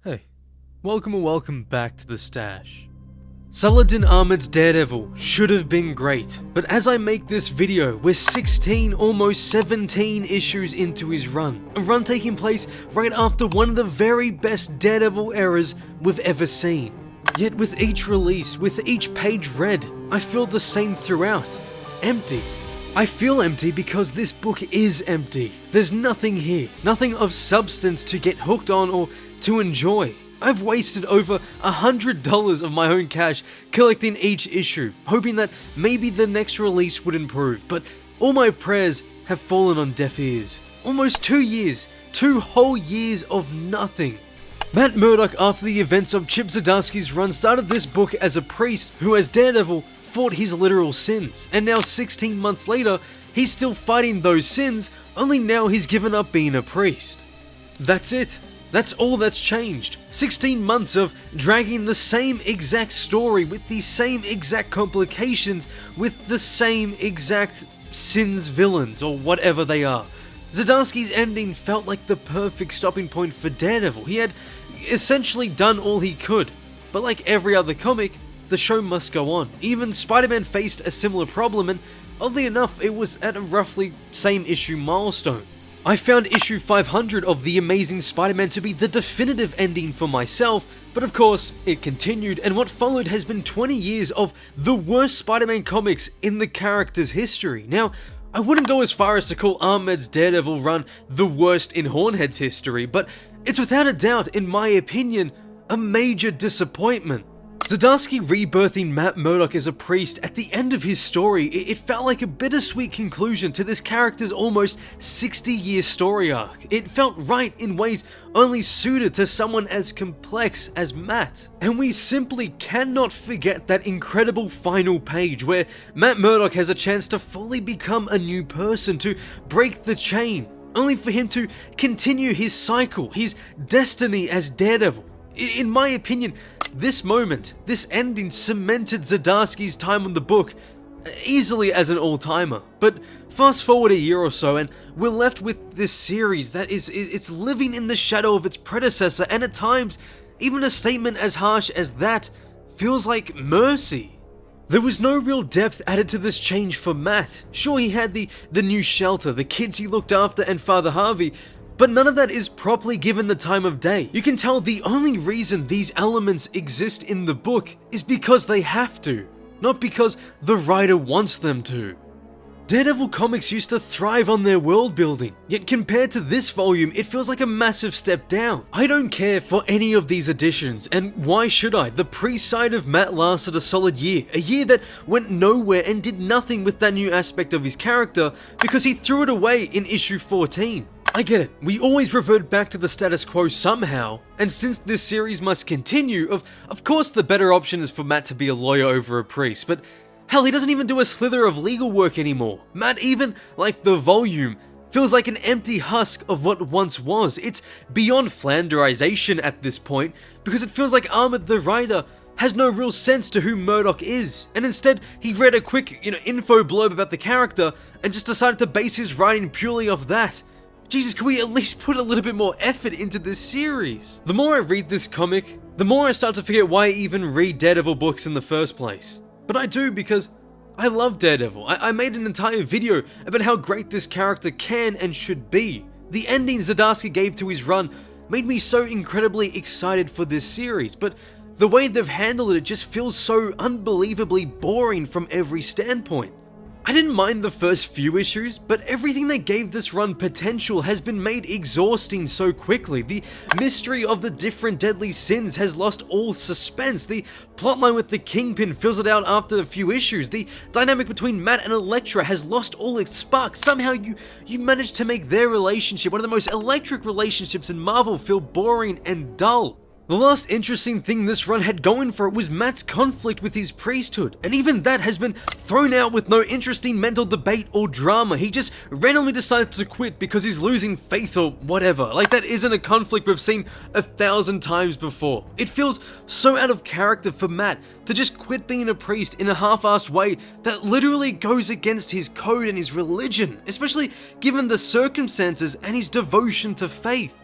Hey, welcome back to the stash. Saladin Ahmed's Daredevil should have been great, but as I make this video, we're 16, almost 17 issues into his run. A run taking place right after one of the very best Daredevil eras we've ever seen. Yet with each release, with each page read, I feel the same throughout. Empty. I feel empty because this book is empty. There's nothing here, nothing of substance to get hooked on or to enjoy. I've wasted over $100 of my own cash collecting each issue, hoping that maybe the next release would improve, but all my prayers have fallen on deaf ears. Almost 2 years, 2 whole years of nothing. Matt Murdock, after the events of Chip Zdarsky's run, started this book as a priest who, as Daredevil, fought his literal sins, and now 16 months later, he's still fighting those sins, only now he's given up being a priest. That's it. That's all that's changed. 16 months of dragging the same exact story with the same exact complications with the same exact sins villains or whatever they are. Zdarsky's ending felt like the perfect stopping point for Daredevil. He had essentially done all he could, but like every other comic, the show must go on. Even Spider-Man faced a similar problem, and oddly enough, it was at a roughly same issue milestone. I found issue 500 of The Amazing Spider-Man to be the definitive ending for myself, but of course, it continued, and what followed has been 20 years of the worst Spider-Man comics in the character's history. Now, I wouldn't go as far as to call Ahmed's Daredevil run the worst in Hornhead's history, but it's without a doubt, in my opinion, a major disappointment. Zdarsky rebirthing Matt Murdock as a priest at the end of his story, it felt like a bittersweet conclusion to this character's almost 60-year story arc. It felt right in ways only suited to someone as complex as Matt. And we simply cannot forget that incredible final page where Matt Murdock has a chance to fully become a new person, to break the chain, only for him to continue his cycle, his destiny as Daredevil. In my opinion, this moment, this ending cemented Zdarsky's time on the book easily as an all-timer. But fast forward a year or so and we're left with this series that it's living in the shadow of its predecessor, and at times, even a statement as harsh as that feels like mercy. There was no real depth added to this change for Matt. Sure, he had the new shelter, the kids he looked after, and Father Harvey, but none of that is properly given the time of day. You can tell the only reason these elements exist in the book is because they have to, not because the writer wants them to. Daredevil comics used to thrive on their world building, yet compared to this volume, it feels like a massive step down. I don't care for any of these additions, and why should I? The pre-side of Matt lasted a solid year, a year that went nowhere and did nothing with that new aspect of his character because he threw it away in issue 14. I get it, we always revert back to the status quo somehow, and since this series must continue, of course the better option is for Matt to be a lawyer over a priest, but hell, he doesn't even do a slither of legal work anymore. Matt, even like the volume, feels like an empty husk of what once was. It's beyond Flanderization at this point, because it feels like Ahmed the writer has no real sense to who Murdock is, and instead he read a quick, info blurb about the character and just decided to base his writing purely off that. Jesus, can we at least put a little bit more effort into this series? The more I read this comic, the more I start to forget why I even read Daredevil books in the first place. But I do because I love Daredevil. I made an entire video about how great this character can and should be. The ending Zdarsky gave to his run made me so incredibly excited for this series, but the way they've handled it just feels so unbelievably boring from every standpoint. I didn't mind the first few issues, but everything that gave this run potential has been made exhausting so quickly. The mystery of the different deadly sins has lost all suspense. The plotline with the Kingpin fizzled out after a few issues. The dynamic between Matt and Elektra has lost all its spark. Somehow you managed to make their relationship, one of the most electric relationships in Marvel, feel boring and dull. The last interesting thing this run had going for it was Matt's conflict with his priesthood, and even that has been thrown out with no interesting mental debate or drama. He just randomly decided to quit because he's losing faith or whatever. Like, that isn't a conflict we've seen 1,000 times before. It feels so out of character for Matt to just quit being a priest in a half-assed way that literally goes against his code and his religion, especially given the circumstances and his devotion to faith.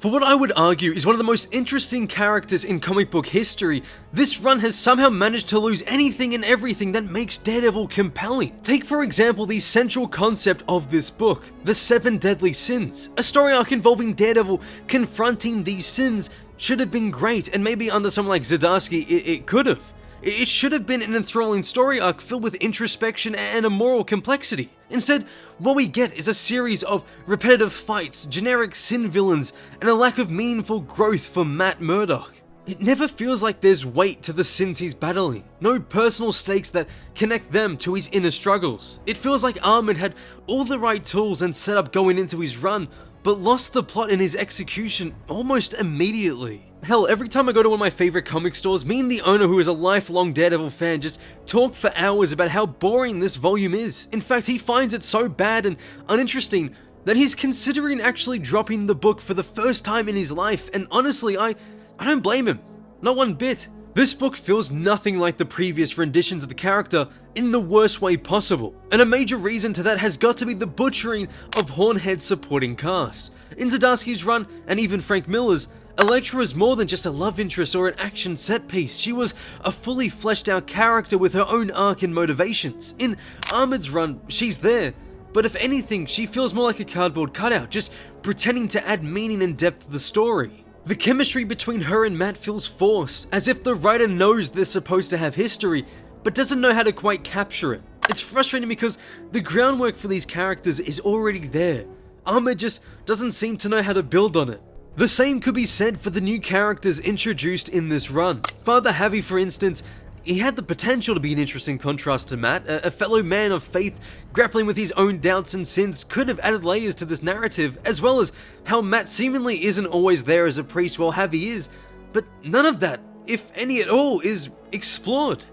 For what I would argue is one of the most interesting characters in comic book history, this run has somehow managed to lose anything and everything that makes Daredevil compelling. Take for example the central concept of this book, the 7 Deadly Sins. A story arc involving Daredevil confronting these sins should have been great, and maybe under someone like Zdarsky it could have. It should have been an enthralling story arc filled with introspection and a moral complexity. Instead, what we get is a series of repetitive fights, generic sin villains, and a lack of meaningful growth for Matt Murdock. It never feels like there's weight to the sins he's battling, no personal stakes that connect them to his inner struggles. It feels like Ahmed had all the right tools and setup going into his run, but lost the plot in his execution almost immediately. Hell, every time I go to one of my favorite comic stores, me and the owner, who is a lifelong Daredevil fan, just talk for hours about how boring this volume is. In fact, he finds it so bad and uninteresting that he's considering actually dropping the book for the first time in his life, and honestly, I don't blame him. Not one bit. This book feels nothing like the previous renditions of the character in the worst way possible, and a major reason to that has got to be the butchering of Hornhead's supporting cast. In Zdarsky's run, and even Frank Miller's, Elektra was more than just a love interest or an action set piece. She was a fully fleshed out character with her own arc and motivations. In Ahmed's run, she's there, but if anything, she feels more like a cardboard cutout, just pretending to add meaning and depth to the story. The chemistry between her and Matt feels forced, as if the writer knows they're supposed to have history, but doesn't know how to quite capture it. It's frustrating because the groundwork for these characters is already there. Ahmed just doesn't seem to know how to build on it. The same could be said for the new characters introduced in this run. Father Javi, for instance, he had the potential to be an interesting contrast to Matt. A fellow man of faith grappling with his own doubts and sins could have added layers to this narrative, as well as how Matt seemingly isn't always there as a priest while Javi is, but none of that, if any at all, is explored.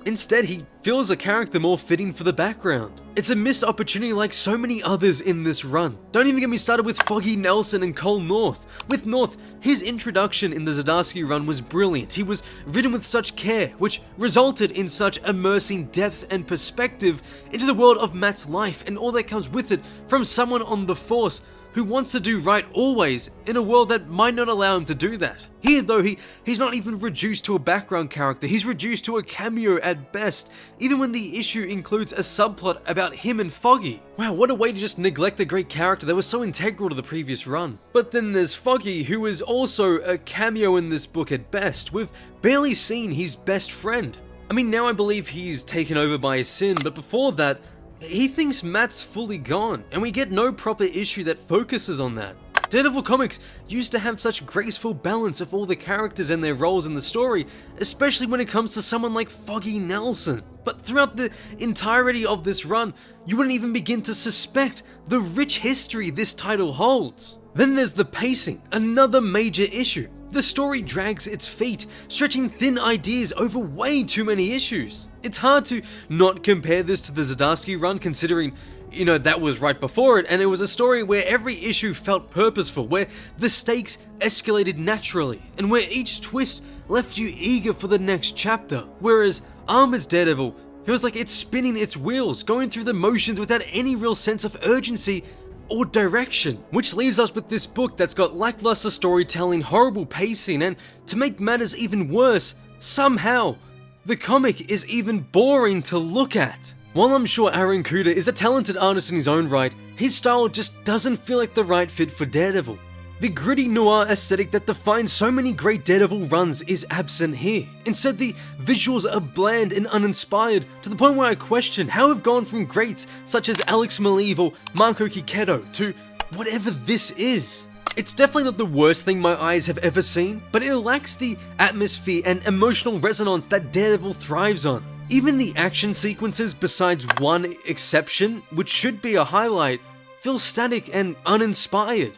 Instead, he feels a character more fitting for the background. It's a missed opportunity like so many others in this run. Don't even get me started with Foggy Nelson and Cole North. With North, his introduction in the Zdarsky run was brilliant. He was written with such care, which resulted in such immersing depth and perspective into the world of Matt's life and all that comes with it from someone on the force who wants to do right always in a world that might not allow him to do that. Here though, he's not even reduced to a background character, he's reduced to a cameo at best, even when the issue includes a subplot about him and Foggy. Wow, what a way to just neglect a great character that was so integral to the previous run. But then there's Foggy, who is also a cameo in this book at best. We've barely seen his best friend. I mean, now I believe he's taken over by his sin, but before that, he thinks Matt's fully gone, and we get no proper issue that focuses on that. Daredevil comics used to have such graceful balance of all the characters and their roles in the story, especially when it comes to someone like Foggy Nelson. But throughout the entirety of this run, you wouldn't even begin to suspect the rich history this title holds. Then there's the pacing, another major issue. The story drags its feet, stretching thin ideas over way too many issues. It's hard to not compare this to the Zdarsky run, considering, that was right before it, and it was a story where every issue felt purposeful, where the stakes escalated naturally, and where each twist left you eager for the next chapter. Whereas Ahmed's Daredevil feels like it's spinning its wheels, going through the motions without any real sense of urgency or direction, which leaves us with this book that's got lackluster storytelling, horrible pacing, and to make matters even worse, somehow, the comic is even boring to look at. While I'm sure Aaron Kuder is a talented artist in his own right, his style just doesn't feel like the right fit for Daredevil. The gritty noir aesthetic that defines so many great Daredevil runs is absent here. Instead, the visuals are bland and uninspired, to the point where I question how we've gone from greats such as Alex Maleev or Marco Kiketo to whatever this is. It's definitely not the worst thing my eyes have ever seen, but it lacks the atmosphere and emotional resonance that Daredevil thrives on. Even the action sequences, besides one exception, which should be a highlight, feel static and uninspired.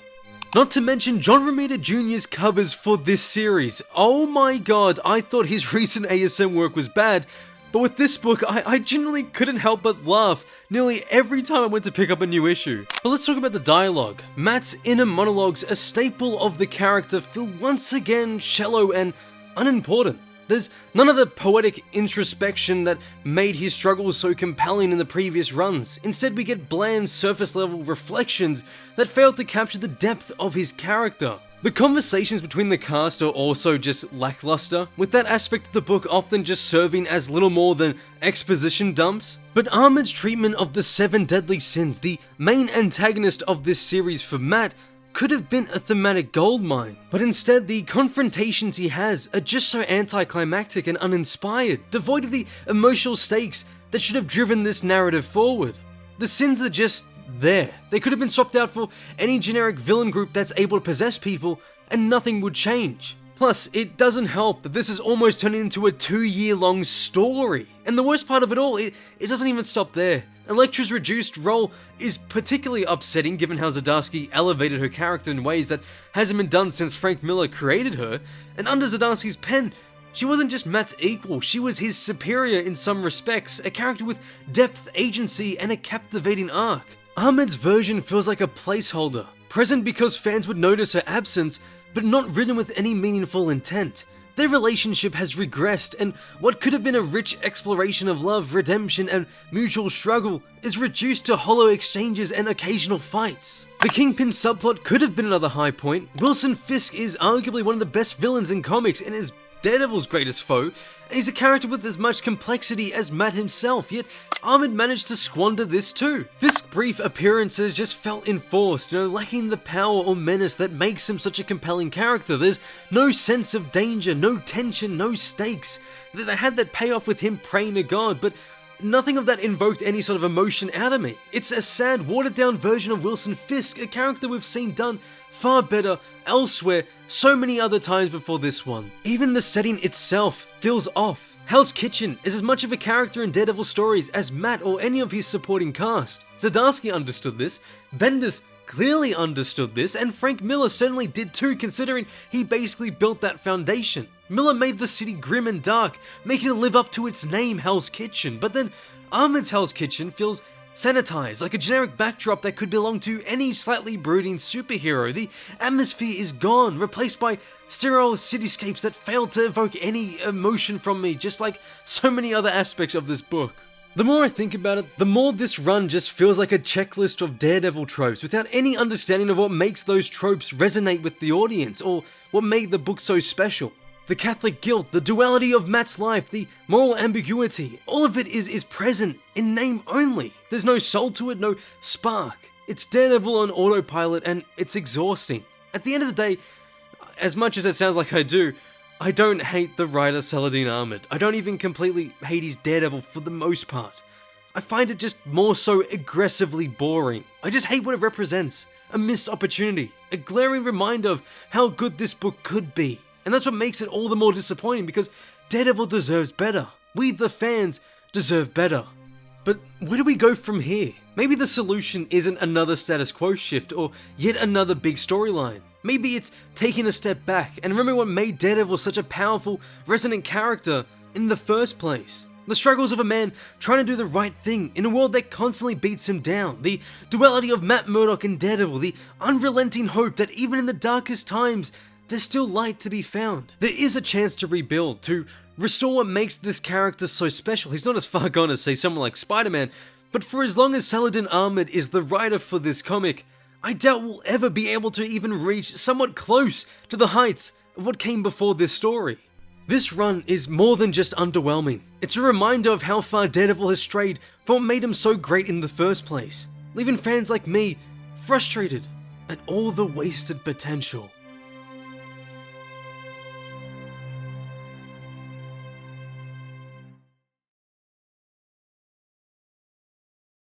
Not to mention John Romita Jr.'s covers for this series. Oh my god, I thought his recent ASM work was bad, but with this book, I genuinely couldn't help but laugh nearly every time I went to pick up a new issue. But let's talk about the dialogue. Matt's inner monologues, a staple of the character, feel once again shallow and unimportant. There's none of the poetic introspection that made his struggles so compelling in the previous runs. Instead, we get bland, surface-level reflections that fail to capture the depth of his character. The conversations between the cast are also just lackluster, with that aspect of the book often just serving as little more than exposition dumps. But Ahmed's treatment of the 7 deadly sins, the main antagonist of this series for Matt, could have been a thematic goldmine, but instead the confrontations he has are just so anticlimactic and uninspired, devoid of the emotional stakes that should have driven this narrative forward. The sins are just there. They could have been swapped out for any generic villain group that's able to possess people, and nothing would change. Plus, it doesn't help that this is almost turned into a 2-year-long story. And the worst part of it all, it doesn't even stop there. Elektra's reduced role is particularly upsetting given how Zdarsky elevated her character in ways that hasn't been done since Frank Miller created her, and under Zdarsky's pen, she wasn't just Matt's equal, she was his superior in some respects, a character with depth, agency, and a captivating arc. Ahmed's version feels like a placeholder, present because fans would notice her absence, but not written with any meaningful intent. Their relationship has regressed, and what could have been a rich exploration of love, redemption, and mutual struggle is reduced to hollow exchanges and occasional fights. The Kingpin subplot could have been another high point. Wilson Fisk is arguably one of the best villains in comics and is Daredevil's greatest foe, and he's a character with as much complexity as Matt himself, yet Ahmed managed to squander this too. Fisk's brief appearances just felt enforced, lacking the power or menace that makes him such a compelling character. There's no sense of danger, no tension, no stakes. They had that payoff with him praying to God, but nothing of that invoked any sort of emotion out of me. It's a sad, watered-down version of Wilson Fisk, a character we've seen done far better elsewhere so many other times before this one. Even the setting itself feels off. Hell's Kitchen is as much of a character in Daredevil stories as Matt or any of his supporting cast. Zdarsky understood this, Bendis clearly understood this, and Frank Miller certainly did too, considering he basically built that foundation. Miller made the city grim and dark, making it live up to its name, Hell's Kitchen, but then Ahmed's Hell's Kitchen feels sanitized, like a generic backdrop that could belong to any slightly brooding superhero. The atmosphere is gone, replaced by sterile cityscapes that fail to evoke any emotion from me, just like so many other aspects of this book. The more I think about it, the more this run just feels like a checklist of Daredevil tropes without any understanding of what makes those tropes resonate with the audience, or what made the book so special. The Catholic guilt, the duality of Matt's life, the moral ambiguity, all of it is present in name only. There's no soul to it, no spark. It's Daredevil on autopilot, and it's exhausting. At the end of the day, as much as it sounds like I do, I don't hate the writer Saladin Ahmed. I don't even completely hate his Daredevil for the most part. I find it just more so aggressively boring. I just hate what it represents. A missed opportunity. A glaring reminder of how good this book could be. And that's what makes it all the more disappointing, because Daredevil deserves better. We, the fans, deserve better. But where do we go from here? Maybe the solution isn't another status quo shift or yet another big storyline. Maybe it's taking a step back and remember what made Daredevil such a powerful, resonant character in the first place. The struggles of a man trying to do the right thing in a world that constantly beats him down. The duality of Matt Murdock and Daredevil. The unrelenting hope that even in the darkest times, there's still light to be found. There is a chance to rebuild, to restore what makes this character so special. He's not as far gone as, say, someone like Spider-Man, but for as long as Saladin Ahmed is the writer for this comic, I doubt we'll ever be able to even reach somewhat close to the heights of what came before this story. This run is more than just underwhelming. It's a reminder of how far Daredevil has strayed from what made him so great in the first place, leaving fans like me frustrated at all the wasted potential.